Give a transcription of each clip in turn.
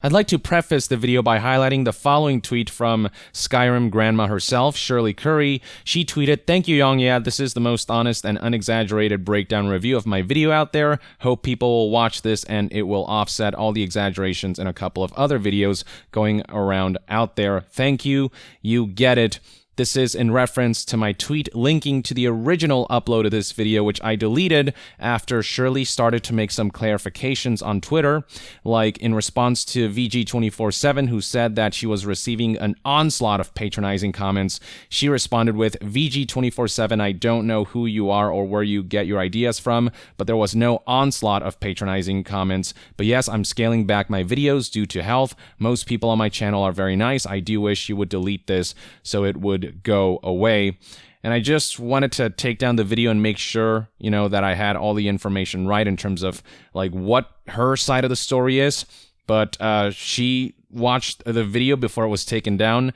I'd like to preface the video by highlighting the following tweet from Skyrim grandma herself, Shirley Curry. She tweeted, "Thank you, Yongya. This is the most honest and unexaggerated breakdown review of my video out there. Hope people will watch this and it will offset all the exaggerations in a couple of other videos going around out there. Thank you. You get it." This is in reference to my tweet linking to the original upload of this video, which I deleted after Shirley started to make some clarifications on Twitter, like in response to VG247, who said that she was receiving an onslaught of patronizing comments. She responded with, "VG247, I don't know who you are or where you get your ideas from, but there was no onslaught of patronizing comments. But yes, I'm scaling back my videos due to health. Most people on my channel are very nice. I do wish you would delete this so it would go away." And I just wanted to take down the video and make sure, that I had all the information right in terms of like what her side of the story is. But she watched the video before it was taken down,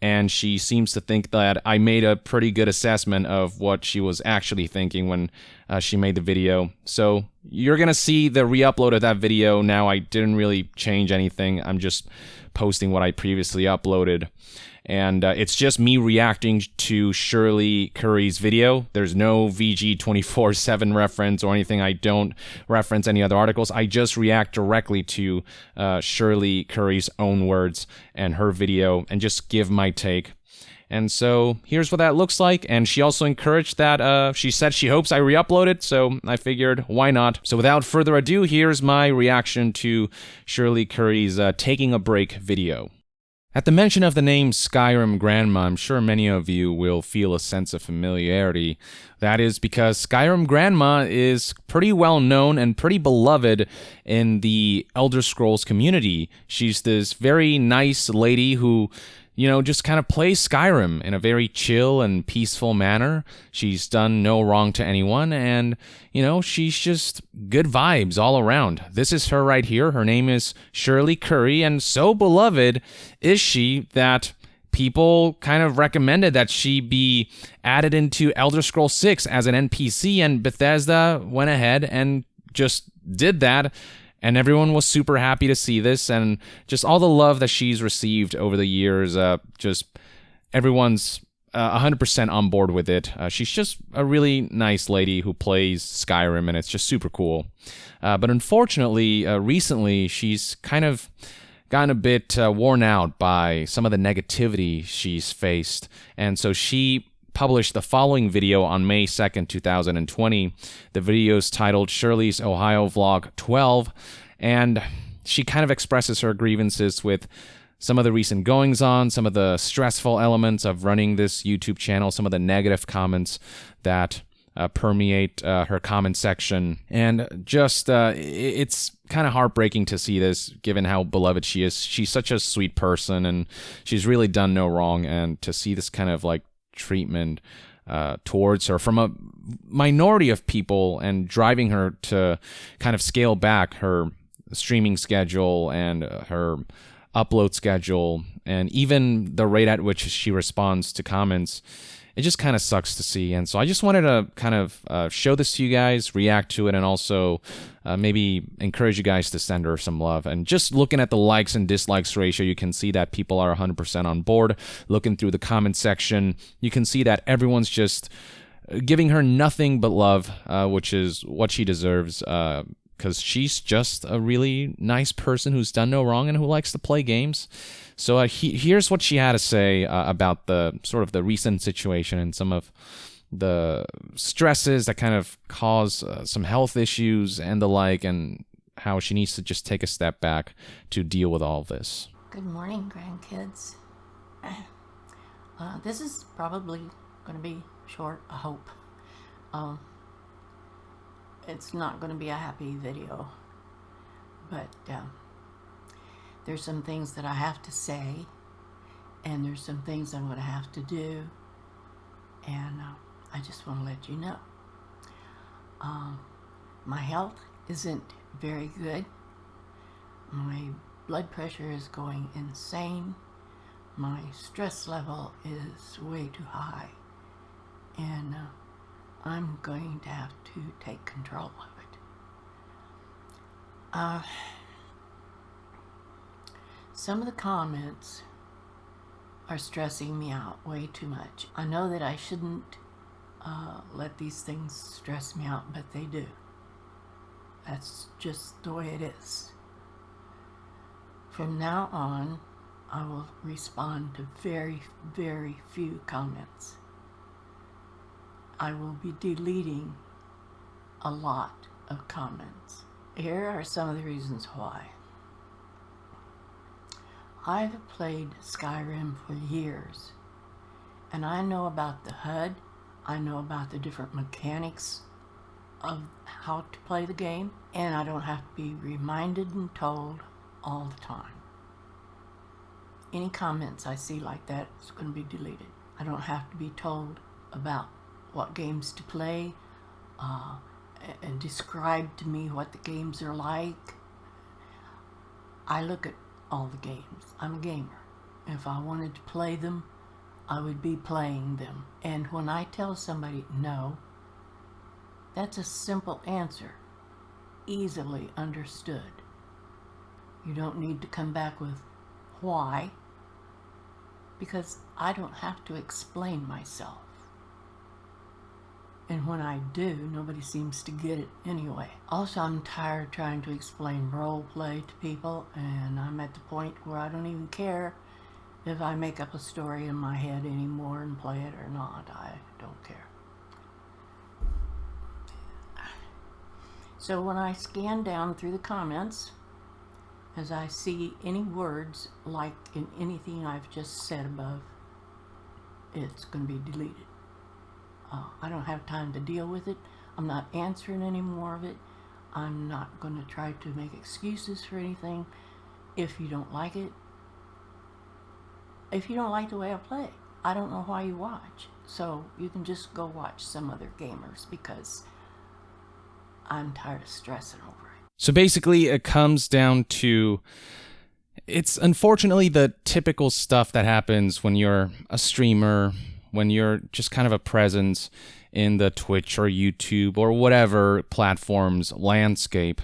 and she seems to think that I made a pretty good assessment of what she was actually thinking when she made the video. So you're gonna see the re-upload of that video now. I didn't really change anything. I'm just posting what I previously uploaded. And it's just me reacting to Shirley Curry's video. There's no VG247 reference or anything. I don't reference any other articles. I just react directly to Shirley Curry's own words and her video and just give my take. And so here's what that looks like. And she also encouraged that, she said she hopes I re-upload it, so I figured, why not? So without further ado, here's my reaction to Shirley Curry's Taking a Break video. At the mention of the name Skyrim Grandma, I'm sure many of you will feel a sense of familiarity. That is because Skyrim Grandma is pretty well known and pretty beloved in the Elder Scrolls community. She's this very nice lady who, just kind of plays Skyrim in a very chill and peaceful manner. She's done no wrong to anyone, and, she's just good vibes all around. This is her right here. Her name is Shirley Curry, and so beloved is she that people kind of recommended that she be added into Elder Scrolls 6 as an NPC, and Bethesda went ahead and just did that. And everyone was super happy to see this, and just all the love that she's received over the years, just everyone's 100% on board with it. She's just a really nice lady who plays Skyrim, and it's just super cool. But unfortunately, recently, she's kind of gotten a bit worn out by some of the negativity she's faced, and so she published the following video on May 2nd, 2020. The video is titled Shirley's Ohio Vlog 12, and she kind of expresses her grievances with some of the recent goings-on, some of the stressful elements of running this YouTube channel, some of the negative comments that permeate her comment section, and just it's kind of heartbreaking to see this given how beloved she is. She's such a sweet person, and she's really done no wrong, and to see this kind of like treatment towards her from a minority of people and driving her to kind of scale back her streaming schedule and her upload schedule and even the rate at which she responds to comments, it just kind of sucks to see. And so I just wanted to kind of show this to you guys, react to it, and also maybe encourage you guys to send her some love. And just looking at the likes and dislikes ratio, you can see that people are 100% on board. Looking through the comment section, you can see that everyone's just giving her nothing but love, which is what she deserves, because she's just a really nice person who's done no wrong and who likes to play games. So here's what she had to say about the sort of the recent situation and some of the stresses that kind of cause some health issues and the like, and how she needs to just take a step back to deal with all of this. Good morning, grandkids. This is probably going to be short, I hope. It's not going to be a happy video, but there's some things that I have to say, and there's some things I'm going to have to do, and I just want to let you know. My health isn't very good. My blood pressure is going insane. My stress level is way too high, and I'm going to have to take control of it. Some of the comments are stressing me out way too much. I know that I shouldn't let these things stress me out, but they do. That's just the way it is. From now on, I will respond to very, very few comments. I will be deleting a lot of comments. Here are some of the reasons why. I've played Skyrim for years, and I know about the HUD, I know about the different mechanics of how to play the game, and I don't have to be reminded and told all the time. Any comments I see like that is going to be deleted. I don't have to be told about what games to play and describe to me what the games are like. I look at all the games. I'm a gamer. If I wanted to play them, I would be playing them. And when I tell somebody no, that's a simple answer, easily understood. You don't need to come back with why, because I don't have to explain myself. And when I do, nobody seems to get it anyway. Also, I'm tired of trying to explain role play to people, and I'm at the point where I don't even care if I make up a story in my head anymore and play it or not. I don't care. So when I scan down through the comments, as I see any words like in anything I've just said above, it's going to be deleted. I don't have time to deal with it. I'm not answering any more of it. I'm not going to try to make excuses for anything. If you don't like it, if you don't like the way I play, I don't know why you watch. So you can just go watch some other gamers, because I'm tired of stressing over it. So basically, it comes down to, it's unfortunately the typical stuff that happens when you're a streamer, when you're just kind of a presence in the Twitch or YouTube or whatever platform's landscape.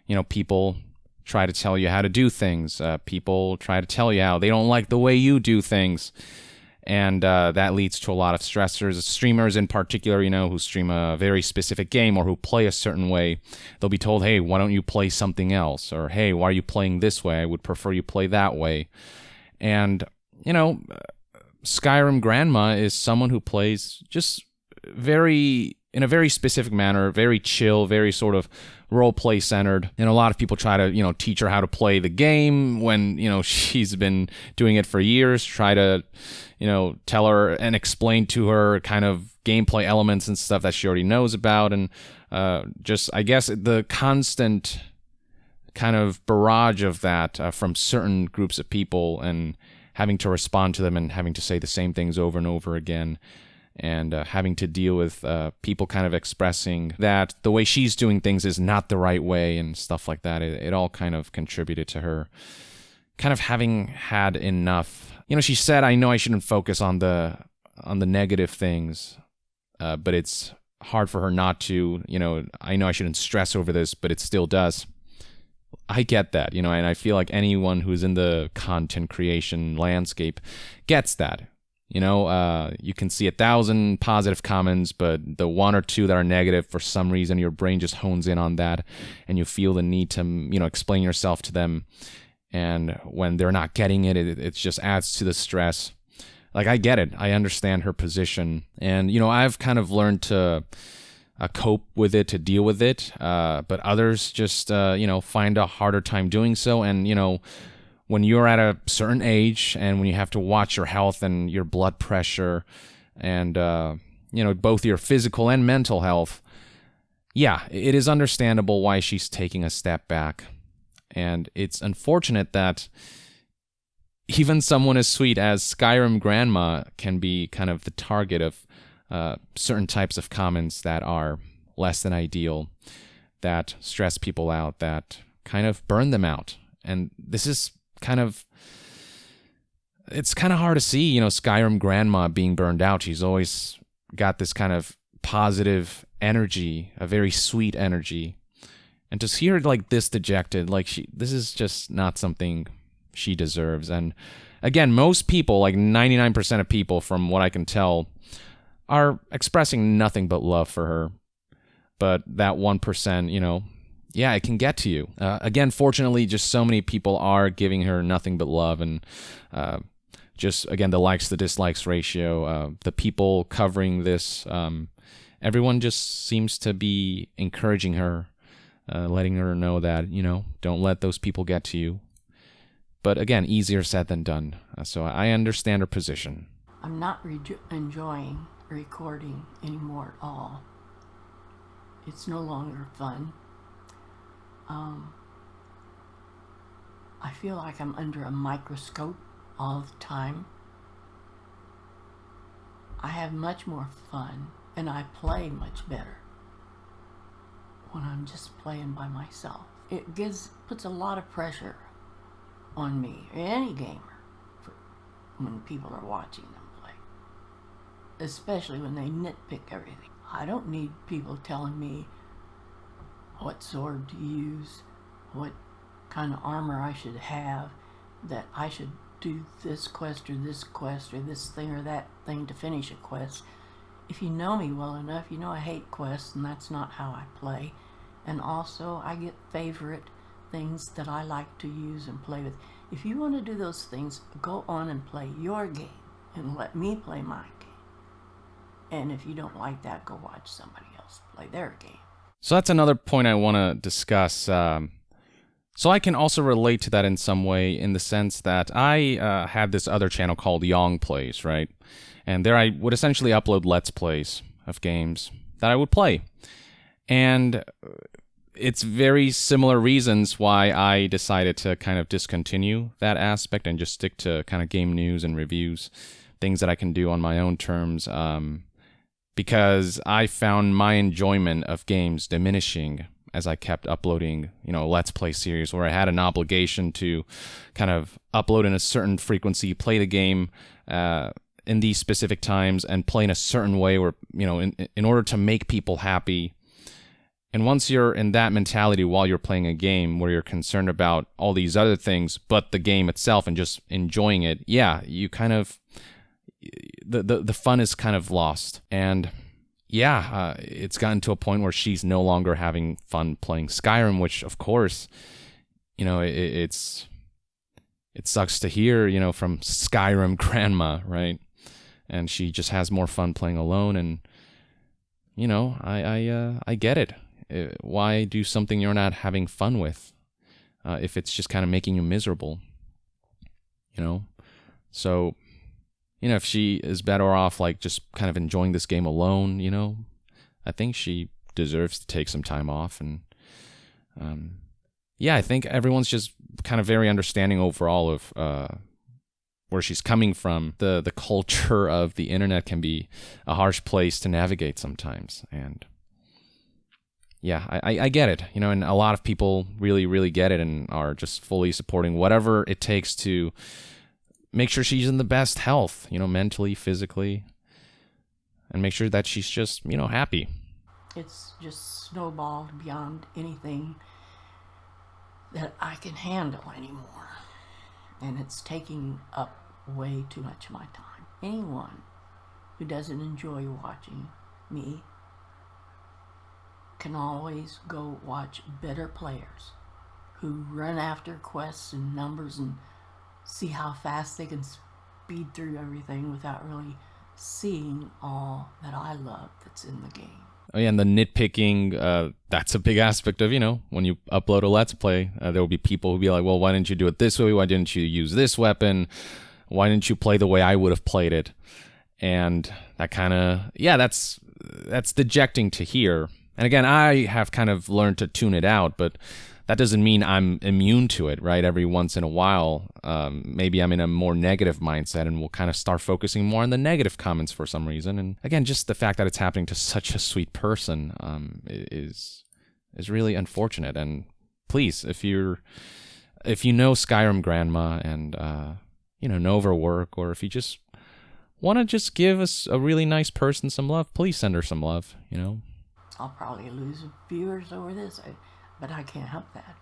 You know, people try to tell you how to do things. People try to tell you how they don't like the way you do things. And that leads to a lot of stressors. Streamers in particular, you know, who stream a very specific game or who play a certain way, they'll be told, hey, why don't you play something else? Or, hey, why are you playing this way? I would prefer you play that way. And, you know, Skyrim Grandma is someone who plays just in a very specific manner, very chill, very sort of role-play centered. And a lot of people try to, you know, teach her how to play the game when, you know, she's been doing it for years, try to, you know, tell her and explain to her kind of gameplay elements and stuff that she already knows about. And just, I guess, the constant kind of barrage of that from certain groups of people, and having to respond to them and having to say the same things over and over again, and having to deal with people kind of expressing that the way she's doing things is not the right way and stuff like that. It all kind of contributed to her kind of having had enough. You know, she said, I know I shouldn't focus on the negative things, but it's hard for her not to. You know, I know I shouldn't stress over this, but it still does. I get that, you know, and I feel like anyone who's in the content creation landscape gets that. You know, you can see 1,000 positive comments, but the one or two that are negative, for some reason, your brain just hones in on that, and you feel the need to, you know, explain yourself to them. And when they're not getting it, it just adds to the stress. Like, I get it. I understand her position. And, you know, I've kind of learned to cope with it, to deal with it. But others just, you know, find a harder time doing so. And, you know, when you're at a certain age and when you have to watch your health and your blood pressure and, you know, both your physical and mental health, yeah, it is understandable why she's taking a step back. And it's unfortunate that even someone as sweet as Skyrim Grandma can be kind of the target of certain types of comments that are less than ideal, that stress people out, that kind of burn them out. And this is it's kind of hard to see, you know, Skyrim Grandma being burned out. She's always got this kind of positive energy, a very sweet energy. And to see her like this dejected, like this is just not something she deserves. And again, most people, like 99% of people from what I can tell, are expressing nothing but love for her. But that 1%, you know, yeah, it can get to you. Again, fortunately, just so many people are giving her nothing but love, and just, again, the likes to dislikes ratio, the people covering this, everyone just seems to be encouraging her, letting her know that, you know, don't let those people get to you. But again, easier said than done. So I understand her position. I'm not enjoying recording anymore at all. It's no longer fun. I feel like I'm under a microscope all the time. I have much more fun, and I play much better when I'm just playing by myself. It puts a lot of pressure on me, any gamer, when people are watching them play. Especially when they nitpick everything. I don't need people telling me what sword to use, what kind of armor I should have, that I should do this quest or this quest or this thing or that thing to finish a quest. If you know me well enough, you know I hate quests, and that's not how I play. And also, I get favorite things that I like to use and play with. If you want to do those things, go on and play your game and let me play my game. And if you don't like that, go watch somebody else play their game. So that's another point I want to discuss. So I can also relate to that in some way, in the sense that I have this other channel called Yong Plays, right? And there I would essentially upload Let's Plays of games that I would play. And it's very similar reasons why I decided to kind of discontinue that aspect and just stick to kind of game news and reviews, things that I can do on my own terms, because I found my enjoyment of games diminishing as I kept uploading, you know, Let's Play series where I had an obligation to kind of upload in a certain frequency, play the game in these specific times, and play in a certain way where, you know, in order to make people happy. And once you're in that mentality while you're playing a game where you're concerned about all these other things but the game itself and just enjoying it, yeah, you kind of, the fun is kind of lost. And yeah, it's gotten to a point where she's no longer having fun playing Skyrim, which, of course, you know, it sucks to hear, you know, from Skyrim grandma, right? And she just has more fun playing alone. And, you know, I get it. Why do something you're not having fun with if it's just kind of making you miserable, you know? So, you know, if she is better off, like, just kind of enjoying this game alone, you know, I think she deserves to take some time off. And, yeah, I think everyone's just kind of very understanding overall of where she's coming from. The culture of the internet can be a harsh place to navigate sometimes. And, yeah, I get it, you know, and a lot of people really, really get it and are just fully supporting whatever it takes to make sure she's in the best health, you know, mentally, physically, and make sure that she's just, you know, happy. It's just snowballed beyond anything that I can handle anymore. And it's taking up way too much of my time. Anyone who doesn't enjoy watching me can always go watch better players who run after quests and numbers and see how fast they can speed through everything without really seeing all that I love that's in the game. Oh yeah, and the nitpicking, that's a big aspect of, you know, when you upload a Let's Play, there will be people who be like, well, why didn't you do it this way? Why didn't you use this weapon? Why didn't you play the way I would have played it? And that kind of, yeah, that's dejecting to hear. And again, I have kind of learned to tune it out, but that doesn't mean I'm immune to it, right? Every once in a while, maybe I'm in a more negative mindset and we'll kind of start focusing more on the negative comments for some reason. And again, just the fact that it's happening to such a sweet person is really unfortunate. And please, if you know Skyrim Grandma and you know of her work, or if you just want to just give us a really nice person some love, please send her some love, you know? I'll probably lose viewers over this, but I can't help that.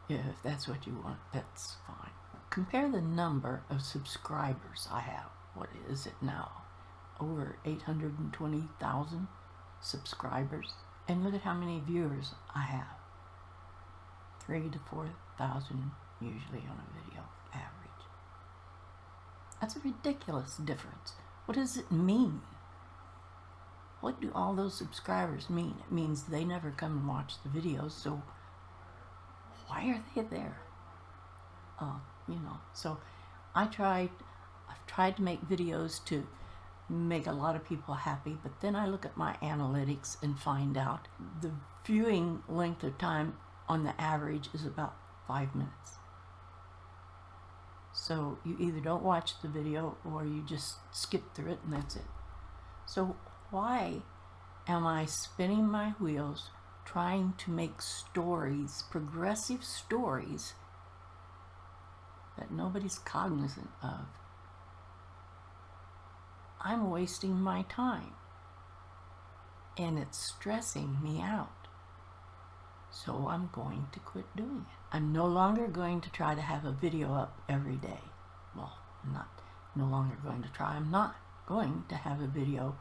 Yeah, if that's what you want, that's fine. compare the number of subscribers I have. What is it now? Over 820,000 subscribers. And look at how many viewers I have. 3,000 to 4,000 usually on a video average. That's a ridiculous difference. What does it mean? What do all those subscribers mean? It means they never come and watch the videos, so why are they there? So I've tried to make videos to make a lot of people happy, but then I look at my analytics and find out the viewing length of time on the average is about 5 minutes. So you either don't watch the video or you just skip through it and that's it. So why am I spinning my wheels trying to make stories, progressive stories, that nobody's cognizant of? I'm wasting my time and it's stressing me out. So I'm going to quit doing it. I'm no longer going to try to have a video up every day. Well, I'm not no longer going to try. I'm not going to have a video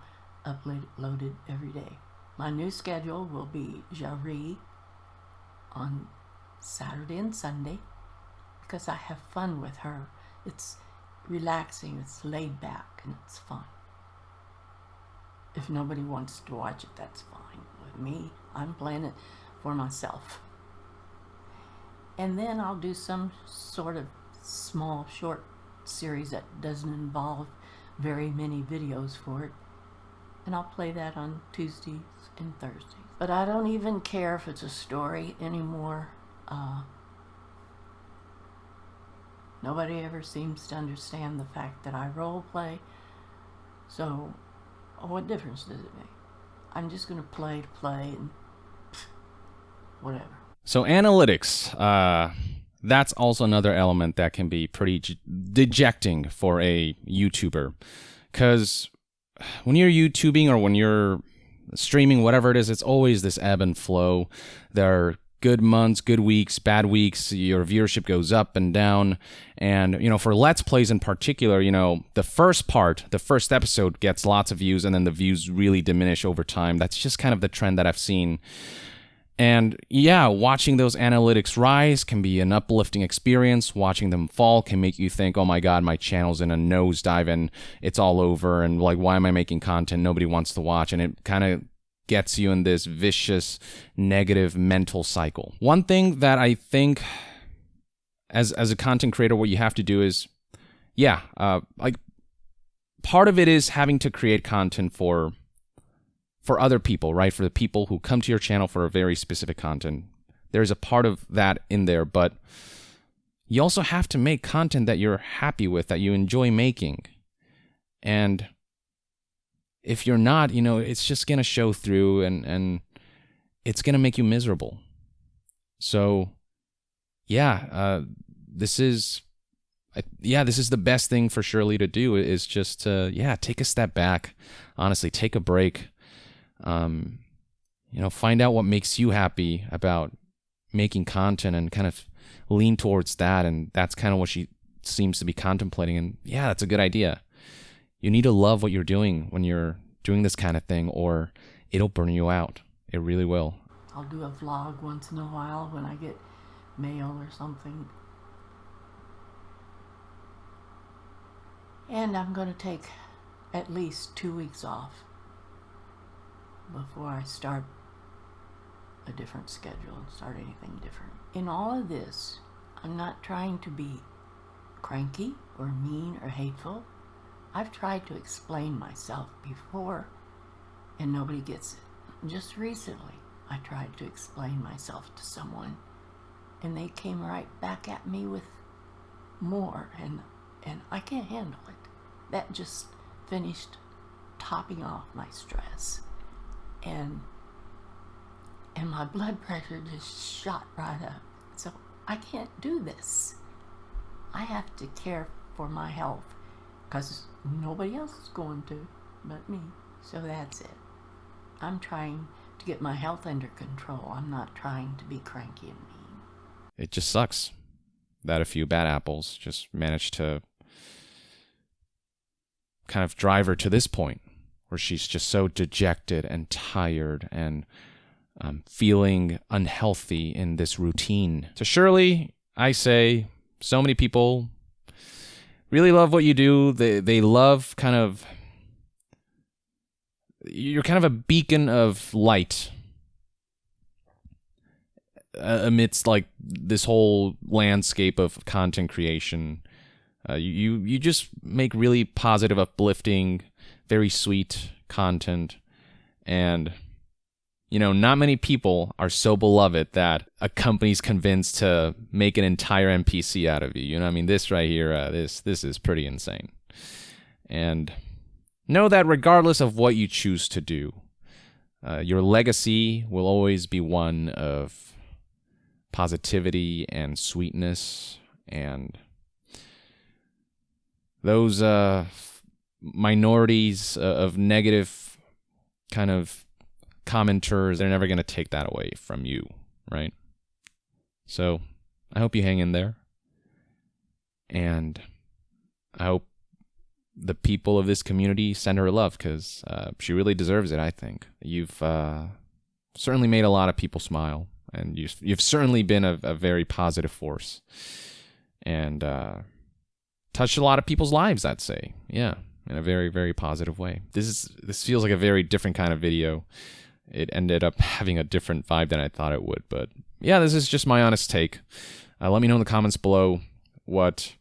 uploaded every day. My new schedule will be Jari on Saturday and Sunday because I have fun with her. It's relaxing, it's laid back, and it's fun. If nobody wants to watch it, that's fine with me. I'm playing it for myself. And then I'll do some sort of small short series that doesn't involve very many videos for it, and I'll play that on Tuesdays and Thursdays. But I don't even care if it's a story anymore. Nobody ever seems to understand the fact that I role play, so what difference does it make? I'm just going to play and whatever. So analytics, that's also another element that can be pretty dejecting for a YouTuber. Because when you're YouTubing or when you're streaming, whatever it is, it's always this ebb and flow. There are good months, good weeks, bad weeks. Your viewership goes up and down. And, for Let's Plays in particular, the first episode gets lots of views and then the views really diminish over time. That's just kind of the trend that I've seen. And yeah, watching those analytics rise can be an uplifting experience. Watching them fall can make you think, oh my God, my channel's in a nosedive and it's all over. And like, why am I making content nobody wants to watch? And it kind of gets you in this vicious, negative mental cycle. One thing that I think as a content creator, what you have to do is, part of it is having to create content for other people, right? For the people who come to your channel for a very specific content. There's a part of that in there, but you also have to make content that you're happy with, that you enjoy making. And if you're not, it's just going to show through and it's going to make you miserable. So, this is the best thing for Shirley to do is just to, take a step back. Honestly, take a break. Find out what makes you happy about making content and kind of lean towards that. And that's kind of what she seems to be contemplating. And yeah, that's a good idea. You need to love what you're doing when you're doing this kind of thing, or it'll burn you out. It really will. I'll do a vlog once in a while when I get mail or something. And I'm going to take at least 2 weeks off before I start a different schedule and start anything different. In all of this, I'm not trying to be cranky or mean or hateful. I've tried to explain myself before and nobody gets it. Just recently, I tried to explain myself to someone and they came right back at me with more and I can't handle it. That just finished topping off my stress. And my blood pressure just shot right up. So I can't do this. I have to care for my health because nobody else is going to but me. So that's it. I'm trying to get my health under control. I'm not trying to be cranky and mean. It just sucks. that a few bad apples just managed to kind of drive her to this point where she's just so dejected and tired and feeling unhealthy in this routine. So Shirley, I say, so many people really love what you do. They love kind of... You're kind of a beacon of light amidst like this whole landscape of content creation. You just make really positive, uplifting, very sweet content, and you know, not many people are so beloved that a company's convinced to make an entire NPC out of you. You know what I mean? This right here, this is pretty insane. And know that regardless of what you choose to do, your legacy will always be one of positivity and sweetness, and those minorities of negative kind of commenters, they're never going to take that away from you, right? So I hope you hang in there, and I hope the people of this community send her love, because she really deserves it, I think. You've certainly made a lot of people smile, and you've certainly been a very positive force, and touched a lot of people's lives, I'd say. Yeah, in a very, very positive way. This feels like a very different kind of video. It ended up having a different vibe than I thought it would, but yeah, this is just my honest take. Let me know in the comments below what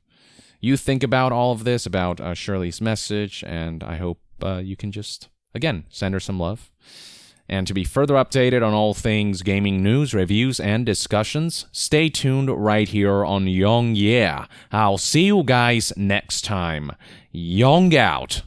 you think about all of this, about Shirley's message, and I hope you can just, again, send her some love. And to be further updated on all things gaming news, reviews, and discussions, stay tuned right here on Young Yeah. I'll see you guys next time. Young out.